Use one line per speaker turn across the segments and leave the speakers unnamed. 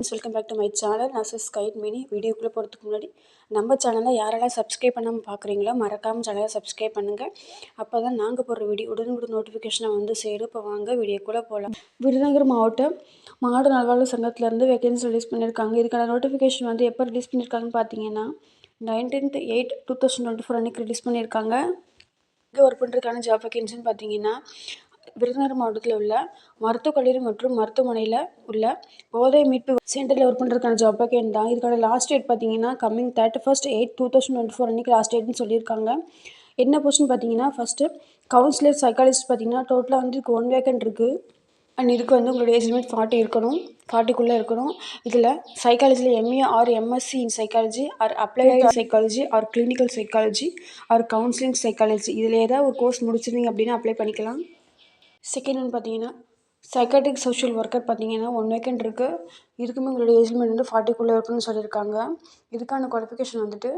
Welcome back to my channel. நான் கைட் மினி. வீடியோக்குள்ளே போகிறதுக்கு முன்னாடி நம்ம சேனலை யாரெல்லாம் சப்ஸ்கிரைப் பண்ணாமல் பார்க்குறீங்களோ மறக்காமல் சேனலை சப்ஸ்கிரைப் பண்ணுங்கள். அப்போ தான் நாங்கள் போடுற வீடியோ உடனுக்குடன் நோட்டிஃபிகேஷனை வந்து சேரும். இப்போ வாங்க வீடியோக்குள்ளே போகலாம். விருதுநகர் மாவட்டம் மாடு நல்வாழ்வு சங்கத்திலேருந்து வேகன்சி ரிலீஸ் பண்ணியிருக்காங்க. இதுக்கான நோட்டிஃபிகேஷன் வந்து எப்போ ரிலீஸ் பண்ணியிருக்காங்கன்னு பார்த்தீங்கன்னா 19/8/2024 அன்றைக்கி ரிலீஸ் பண்ணியிருக்காங்க. இங்கே ஒர்க் பண்ணுறதுக்கான ஜாப் வேகன்சின்னு பார்த்தீங்கன்னா விருதுநகர் மாவட்டத்தில் உள்ள மருத்துவக் கல்லூரி மற்றும் மருத்துவமனையில் உள்ள போதை மீட்பு சென்டரில் ஒர்க் பண்ணுறதுக்கான ஜாப் வேகன்ட் தான். இதுக்கான லாஸ்ட் டேட் பார்த்தீங்கன்னா கம்மிங் 31/8/2024 அன்றைக்கி லாஸ்ட் டேட்னு சொல்லியிருக்காங்க. என்ன போஸ்ட்னு பார்த்தீங்கன்னா ஃபஸ்ட்டு கவுன்சிலர் சைக்காலஜிஸ்ட் பார்த்தீங்கன்னா டோட்டலாக வந்து இதுக்கு 1 வேகன்ட் இருக்குது. அண்ட் இதுக்கு வந்து உங்களோட ஏஜ் லிமிட் 40 இருக்கணும், 40க்குள்ளே இருக்கணும். இதில் சைக்காலஜியில் MA or MSc in psychology or applied psychology or clinical psychology or counselling psychology இதில் ஏதாவது ஒரு கோர்ஸ் முடிச்சிருந்தீங்க அப்படின்னா அப்ளை பண்ணிக்கலாம். செகண்ட் ஒன்று பார்த்தீங்கன்னா சைக்காட்ரிக் சோஷியல் ஒர்க்கர் பார்த்தீங்கன்னா 1 வேகன்ட் இருக்குது. இதுக்குமே உங்களோட ஏஜ் லிமிட் வந்து 40க்குள்ளே இருக்குன்னு சொல்லியிருக்காங்க. இதுக்கான குவாலிஃபிகேஷன் வந்துட்டு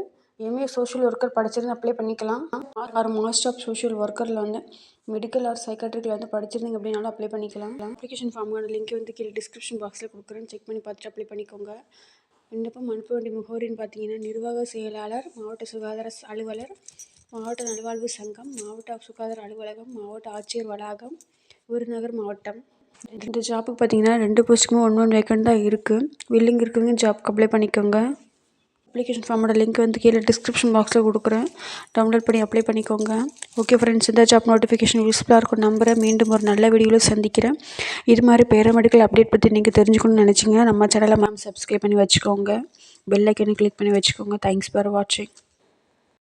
எம்ஏ சோஷியல் ஒர்க்கர் படிச்சிருந்து அப்ளை பண்ணிக்கலாம். ஆர் மாஸ்டர் ஆஃப் சோஷியல் ஒர்க்கரில் வந்து மெடிக்கல் ஆர் சைக்காட்ரிக்கில் வந்து படிச்சிருந்தீங்க அப்படின்னாலும் அப்ளை பண்ணிக்கலாம். அப்ளிகேஷன் ஃபார்முக்கான லிங்க் வந்து கீழே டிஸ்கிரிப்ஷன் பாக்ஸில் கொடுக்குறேன். செக் பண்ணி பார்த்துட்டு அப்ளை பண்ணிக்கோங்க. விண்ணப்பம் அனுப்ப வேண்டிய முகவரின்னு பார்த்தீங்கன்னா நிர்வாக செயலாளர், மாவட்ட சுகாதார அலுவலர், மாவட்ட நல்வாழ்வு சங்கம், மாவட்ட சுகாதார அலுவலகம், மாவட்ட ஆட்சியர் வளாகம், விருதுநகர் மாவட்டம். இந்த ஜாப்புக்கு பார்த்தீங்கன்னா 2 போஸ்ட்டுக்குமே 1 வேகன்ட் தான் இருக்குது. வில்லிங் இருக்குங்க ஜாப்க்கு அப்ளை பண்ணிக்கோங்க. அப்ளிகேஷன் ஃபார்மோட லிங்க் வந்து கீழே டிஸ்கிரிப்ஷன் பாக்ஸில் கொடுக்குறேன். டவுன்லோட் பண்ணி அப்ளை பண்ணிக்கோங்க. ஓகே ஃப்ரெண்ட்ஸ், இந்த ஜாப் நோட்டிஃபிகேஷன் யூஸ்ஃபுல்லாக இருக்கும் நம்புகிறேன். மீண்டும் ஒரு நல்ல வீடியோவில் சந்திக்கிறேன். இது மாதிரி பேராமெடிக்கல் அப்டேட் பற்றி நீங்கள் தெரிஞ்சுக்கணும்னு நினச்சிங்கன்னா நம்ம சேனலை சப்ஸ்கிரைப் பண்ணி வச்சுக்கோங்க. பெல் ஐக்கனை கிளிக் பண்ணி வச்சுக்கோங்க. தேங்க்ஸ் ஃபார் வாட்சிங்.